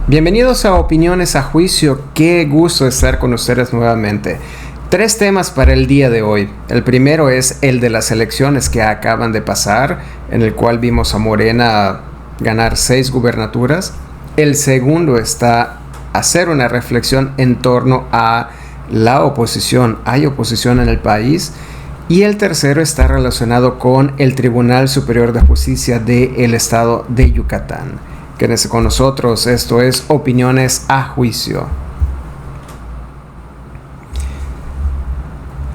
Bienvenidos a Opiniones a Juicio. Qué gusto estar con ustedes nuevamente. 3 temas para el día de hoy. El primero es el de las elecciones que acaban de pasar, en el cual vimos a Morena ganar 6 gubernaturas. El segundo está hacer una reflexión en torno a la oposición. ¿Hay oposición en el país? Y el tercero está relacionado con el Tribunal Superior de Justicia del Estado de Yucatán. Quédense con nosotros, esto es Opiniones a Juicio.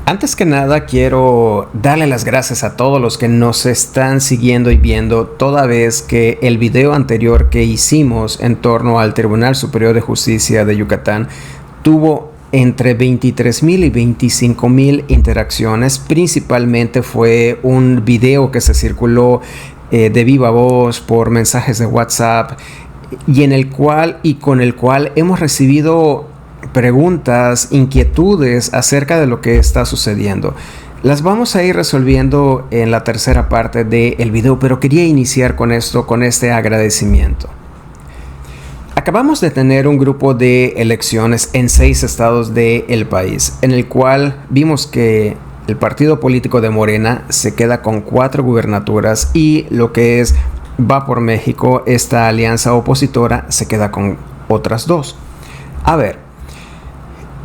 Antes que nada quiero darle las gracias a todos los que nos están siguiendo y viendo, toda vez que el video anterior que hicimos en torno al Tribunal Superior de Justicia de Yucatán tuvo entre 23,000 y 25,000 interacciones. Principalmente fue un video que se circuló de viva voz por mensajes de WhatsApp y con el cual hemos recibido preguntas, inquietudes acerca de lo que está sucediendo. Las vamos a ir resolviendo en la tercera parte del video, pero quería iniciar con este agradecimiento. Acabamos de tener un grupo de elecciones en 6 estados del país, en el cual vimos que el partido político de Morena se queda con 4 gubernaturas y lo que es Va por México, esta alianza opositora, se queda con otras 2. A ver,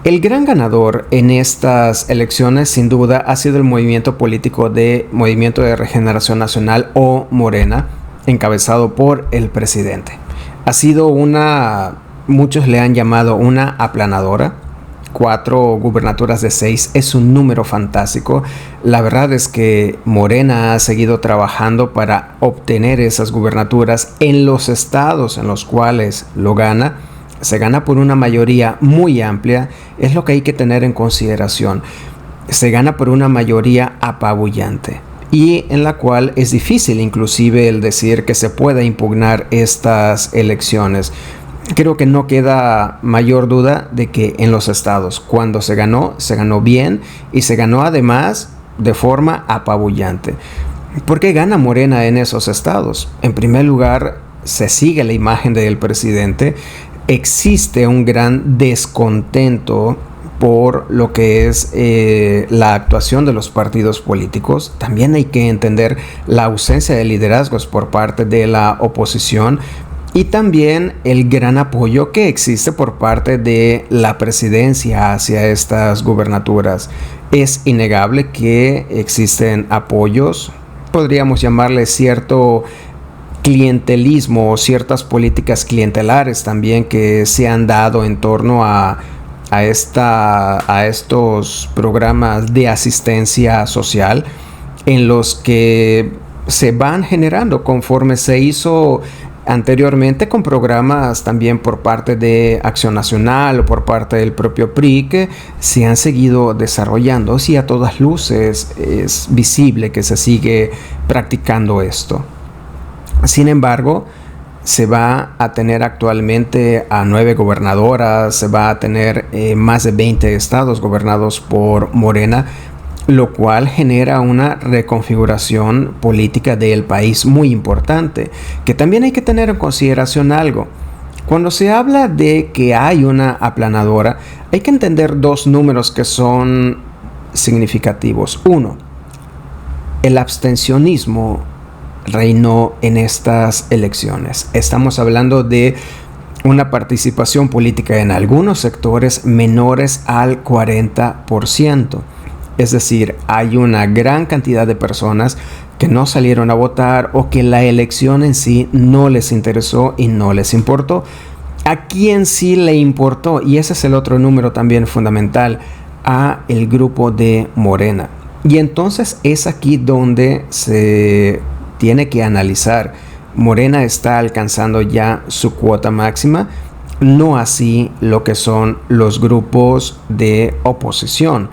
el gran ganador en estas elecciones sin duda ha sido el movimiento político de Movimiento de Regeneración Nacional o Morena, encabezado por el presidente. Ha sido muchos le han llamado una aplanadora. 4 gubernaturas de 6 es un número fantástico. La verdad es que Morena ha seguido trabajando para obtener esas gubernaturas en los estados en los cuales lo gana. Se gana por una mayoría muy amplia, es lo que hay que tener en consideración. Se gana por una mayoría apabullante y en la cual es difícil inclusive el decir que se pueda impugnar estas elecciones. Creo que no queda mayor duda de que en los estados, cuando se ganó bien y se ganó además de forma apabullante. ¿Por qué gana Morena en esos estados? En primer lugar, se sigue la imagen del presidente. Existe un gran descontento por lo que es la actuación de los partidos políticos. También hay que entender la ausencia de liderazgos por parte de la oposición. Y también el gran apoyo que existe por parte de la presidencia hacia estas gubernaturas. Es innegable que existen apoyos, podríamos llamarle cierto clientelismo o ciertas políticas clientelares también que se han dado en torno a estos programas de asistencia social en los que se van generando conforme se hizo anteriormente con programas también por parte de Acción Nacional o por parte del propio PRI que se han seguido desarrollando. Sí, a todas luces es visible que se sigue practicando esto. Sin embargo, se va a tener actualmente a 9 gobernadoras, se va a tener más de 20 estados gobernados por Morena, lo cual genera una reconfiguración política del país muy importante, que también hay que tener en consideración algo. Cuando se habla de que hay una aplanadora, hay que entender 2 números que son significativos. 1, el abstencionismo reinó en estas elecciones. Estamos hablando de una participación política en algunos sectores menores al 40%. Es decir, hay una gran cantidad de personas que no salieron a votar o que la elección en sí no les interesó y no les importó. ¿A quién sí le importó? Y ese es el otro número también fundamental, a el grupo de Morena. Y entonces es aquí donde se tiene que analizar. Morena está alcanzando ya su cuota máxima, no así lo que son los grupos de oposición.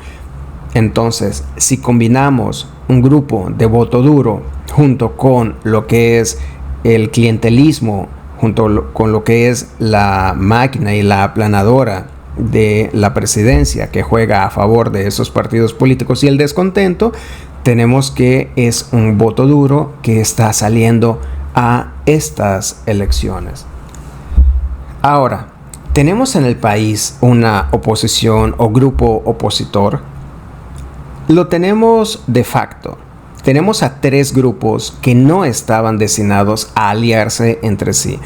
Entonces, si combinamos un grupo de voto duro junto con lo que es el clientelismo, junto con lo que es la máquina y la aplanadora de la presidencia que juega a favor de esos partidos políticos y el descontento, tenemos que es un voto duro que está saliendo a estas elecciones. Ahora, ¿tenemos en el país una oposición o grupo opositor? Lo tenemos de facto. Tenemos a 3 grupos que no estaban destinados a aliarse entre sí,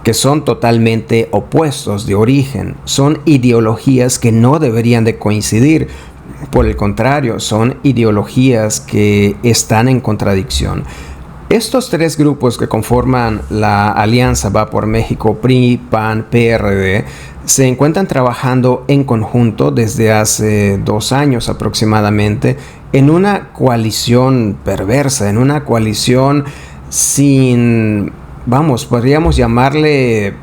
que son totalmente opuestos de origen. Son ideologías que no deberían de coincidir. Por el contrario, son ideologías que están en contradicción. Estos 3 grupos que conforman la alianza Va por México, PRI, PAN, PRD, se encuentran trabajando en conjunto desde hace 2 años aproximadamente en una coalición perversa, en una coalición sin, podríamos llamarle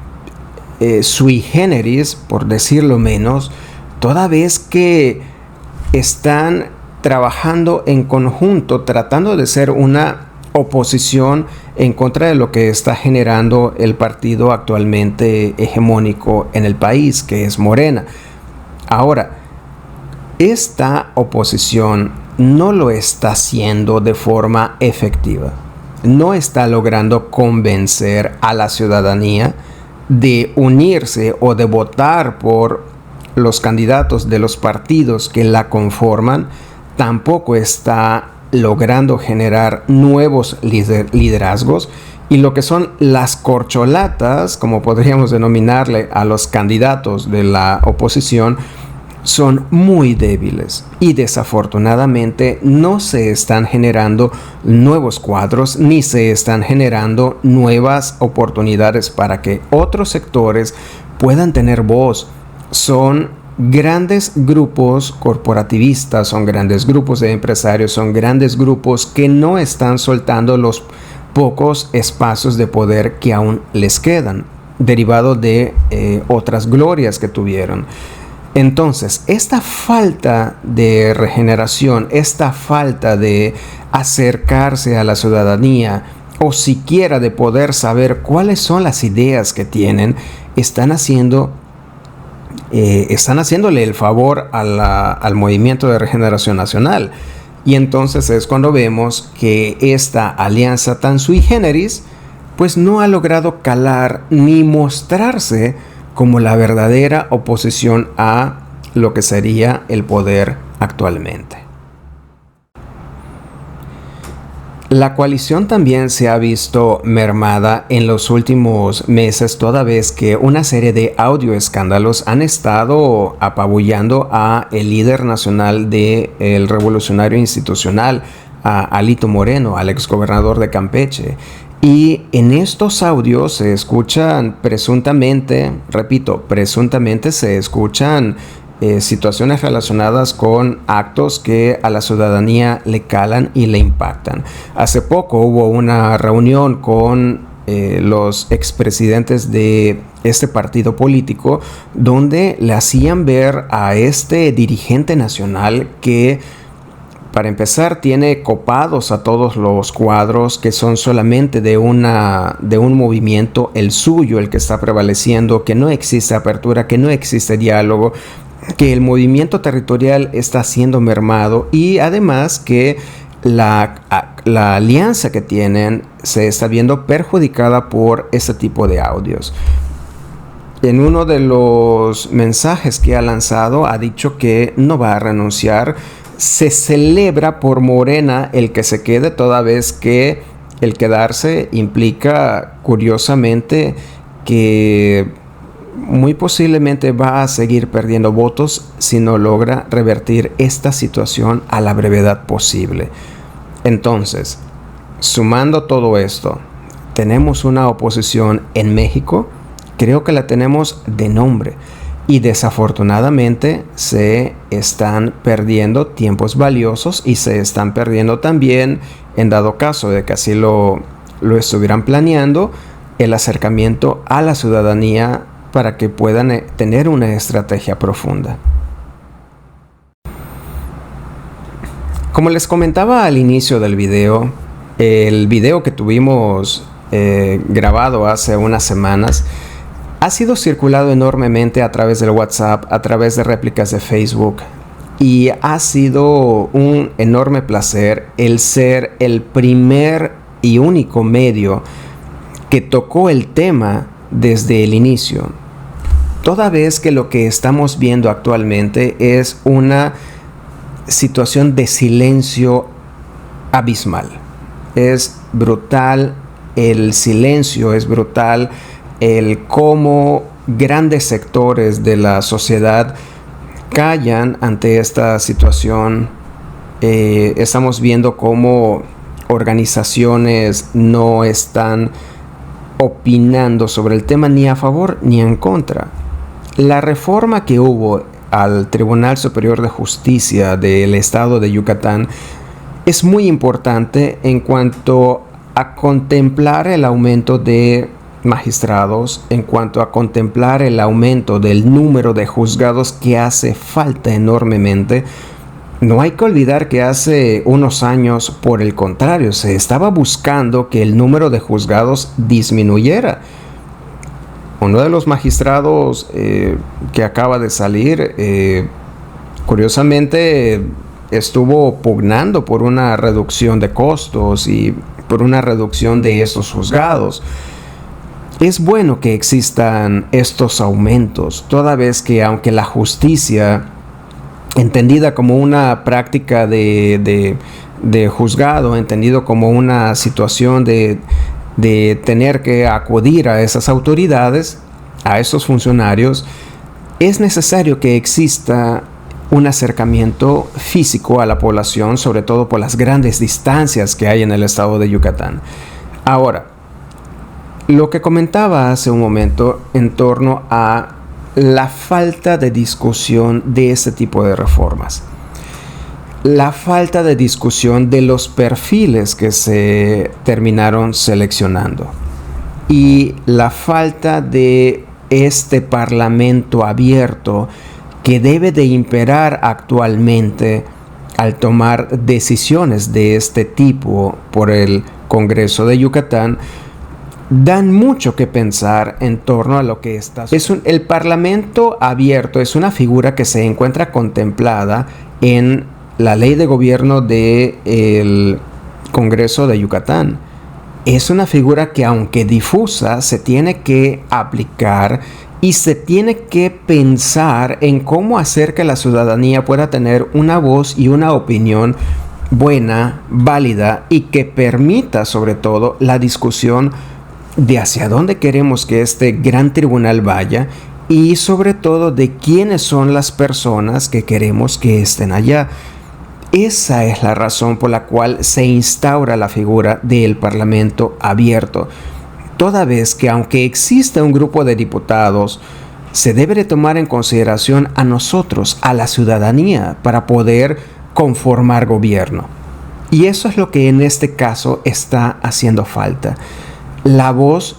sui generis, por decirlo menos, toda vez que están trabajando en conjunto, tratando de ser una oposición en contra de lo que está generando el partido actualmente hegemónico en el país, que es Morena. Ahora, esta oposición no lo está haciendo de forma efectiva. No está logrando convencer a la ciudadanía de unirse o de votar por los candidatos de los partidos que la conforman. Tampoco está logrando generar nuevos liderazgos, y lo que son las corcholatas, como podríamos denominarle a los candidatos de la oposición, son muy débiles y desafortunadamente no se están generando nuevos cuadros ni se están generando nuevas oportunidades para que otros sectores puedan tener voz. Son grandes grupos corporativistas, son grandes grupos de empresarios, son grandes grupos que no están soltando los pocos espacios de poder que aún les quedan, derivado de otras glorias que tuvieron. Entonces, esta falta de regeneración, esta falta de acercarse a la ciudadanía o siquiera de poder saber cuáles son las ideas que tienen, están haciéndole el favor al Movimiento de Regeneración Nacional. Y entonces es cuando vemos que esta alianza tan sui generis pues no ha logrado calar ni mostrarse como la verdadera oposición a lo que sería el poder actualmente. La coalición también se ha visto mermada en los últimos meses, toda vez que una serie de audioescándalos han estado apabullando a el líder nacional del Revolucionario Institucional, a Alito Moreno, al exgobernador de Campeche. Y en estos audios se escuchan presuntamente se escuchan situaciones relacionadas con actos que a la ciudadanía le calan y le impactan. Hace poco hubo una reunión con los expresidentes de este partido político donde le hacían ver a este dirigente nacional que, para empezar, tiene copados a todos los cuadros que son solamente de un movimiento, el suyo, el que está prevaleciendo, que no existe apertura, que no existe diálogo, que el movimiento territorial está siendo mermado, y además que la alianza que tienen se está viendo perjudicada por este tipo de audios. En uno de los mensajes que ha lanzado ha dicho que no va a renunciar. Se celebra por Morena el que se quede, toda vez que el quedarse implica, curiosamente, que muy posiblemente va a seguir perdiendo votos si no logra revertir esta situación a la brevedad posible. Entonces, sumando todo esto, tenemos una oposición en México. Creo que la tenemos de nombre, y desafortunadamente se están perdiendo tiempos valiosos y se están perdiendo también, en dado caso de que así lo estuvieran planeando, el acercamiento a la ciudadanía para que puedan tener una estrategia profunda. Como les comentaba al inicio del video, el video que tuvimos grabado hace unas semanas ha sido circulado enormemente a través del WhatsApp, a través de réplicas de Facebook, y ha sido un enorme placer el ser el primer y único medio que tocó el tema desde el inicio. toda vez que lo que estamos viendo actualmente es una situación de silencio abismal. Es brutal el silencio, es brutal el cómo grandes sectores de la sociedad callan ante esta situación. Estamos viendo cómo organizaciones no están opinando sobre el tema ni a favor ni en contra. La reforma que hubo al Tribunal Superior de Justicia del Estado de Yucatán es muy importante en cuanto a contemplar el aumento de magistrados, en cuanto a contemplar el aumento del número de juzgados que hace falta enormemente. No hay que olvidar que hace unos años, por el contrario, se estaba buscando que el número de juzgados disminuyera. Uno de los magistrados que acaba de salir, curiosamente, estuvo pugnando por una reducción de costos y por una reducción de estos juzgados. Es bueno que existan estos aumentos, toda vez que aunque la justicia, entendida como una práctica de juzgado, entendido como una situación de tener que acudir a esas autoridades, a esos funcionarios, es necesario que exista un acercamiento físico a la población, sobre todo por las grandes distancias que hay en el estado de Yucatán. Ahora, lo que comentaba hace un momento en torno a la falta de discusión de este tipo de reformas, la falta de discusión de los perfiles que se terminaron seleccionando y la falta de este parlamento abierto que debe de imperar actualmente al tomar decisiones de este tipo por el Congreso de Yucatán, dan mucho que pensar en torno a lo que está. El Parlamento abierto es una figura que se encuentra contemplada en la ley de gobierno del Congreso de Yucatán. Es una figura que, aunque difusa, se tiene que aplicar y se tiene que pensar en cómo hacer que la ciudadanía pueda tener una voz y una opinión buena, válida y que permita sobre todo la discusión de hacia dónde queremos que este gran tribunal vaya y sobre todo de quiénes son las personas que queremos que estén allá. Esa es la razón por la cual se instaura la figura del Parlamento abierto, toda vez que aunque exista un grupo de diputados, se debe de tomar en consideración a nosotros, a la ciudadanía, para poder conformar gobierno. Y eso es lo que en este caso está haciendo falta. La voz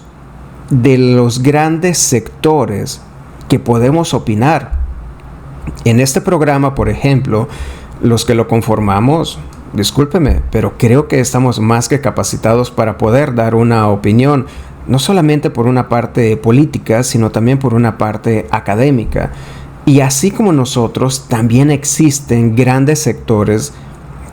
de los grandes sectores que podemos opinar. En este programa, por ejemplo, los que lo conformamos, discúlpeme, pero creo que estamos más que capacitados para poder dar una opinión, no solamente por una parte política, sino también por una parte académica. Y así como nosotros, también existen grandes sectores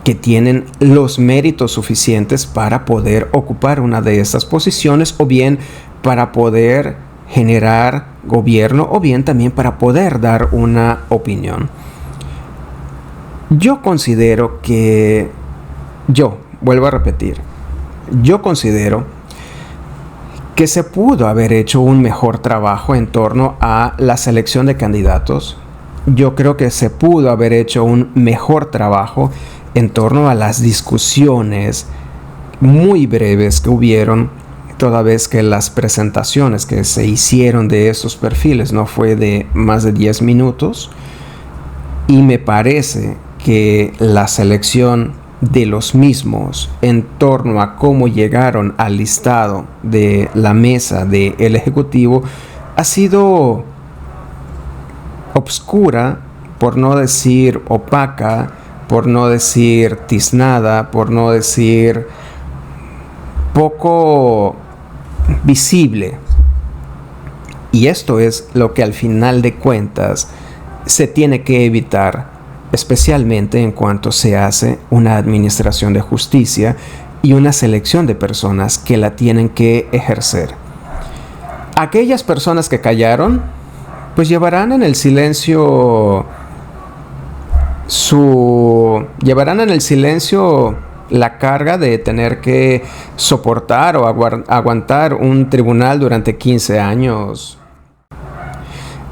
que tienen los méritos suficientes para poder ocupar una de estas posiciones, o bien para poder generar gobierno, o bien también para poder dar una opinión. Yo considero que, vuelvo a repetir, yo considero que se pudo haber hecho un mejor trabajo en torno a la selección de candidatos. Yo creo que se pudo haber hecho un mejor trabajo en torno a las discusiones muy breves que hubieron, toda vez que las presentaciones que se hicieron de estos perfiles no fue de más de 10 minutos. Y me parece que la selección de los mismos en torno a cómo llegaron al listado de la mesa del Ejecutivo ha sido obscura, por no decir opaca, por no decir tiznada, por no decir poco visible. Y esto es lo que al final de cuentas se tiene que evitar, especialmente en cuanto se hace una administración de justicia y una selección de personas que la tienen que ejercer. Aquellas personas que callaron, pues llevarán en el silencio la carga de tener que soportar o aguantar un tribunal durante 15 años.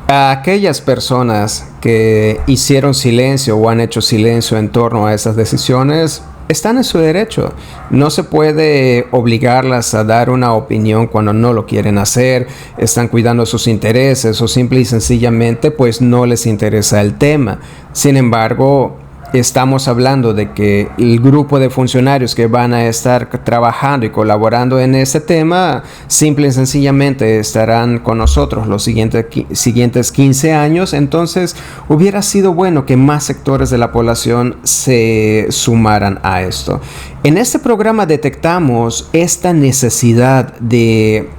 A aquellas personas que hicieron silencio o han hecho silencio en torno a esas decisiones, están en su derecho. No se puede obligarlas a dar una opinión cuando no lo quieren hacer, están cuidando sus intereses o simple y sencillamente pues no les interesa el tema. Sin embargo, estamos hablando de que el grupo de funcionarios que van a estar trabajando y colaborando en este tema, simple y sencillamente estarán con nosotros los siguientes 15 años. Entonces, hubiera sido bueno que más sectores de la población se sumaran a esto. En este programa detectamos esta necesidad de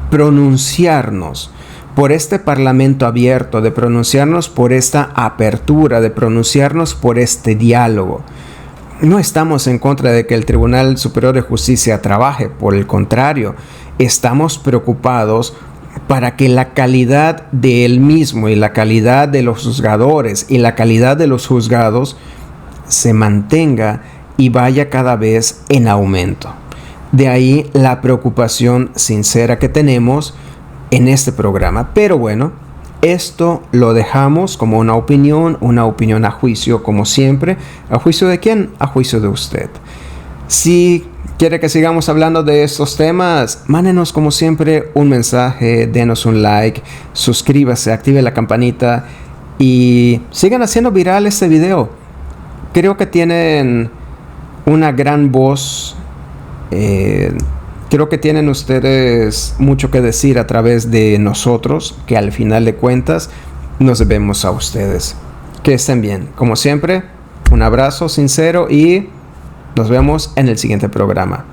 pronunciarnos por este parlamento abierto, de pronunciarnos por esta apertura, de pronunciarnos por este diálogo. No estamos en contra de que el Tribunal Superior de Justicia trabaje, por el contrario, estamos preocupados para que la calidad de él mismo y la calidad de los juzgadores y la calidad de los juzgados se mantenga y vaya cada vez en aumento. De ahí la preocupación sincera que tenemos en este programa. Pero bueno, esto lo dejamos como una opinión a juicio, como siempre. ¿A juicio de quién? A juicio de usted. Si quiere que sigamos hablando de estos temas, mándenos como siempre un mensaje, denos un like, suscríbase, active la campanita y sigan haciendo viral este video. Creo que tienen una gran voz. Creo que tienen ustedes mucho que decir a través de nosotros, que al final de cuentas nos debemos a ustedes. Que estén bien. Como siempre, un abrazo sincero y nos vemos en el siguiente programa.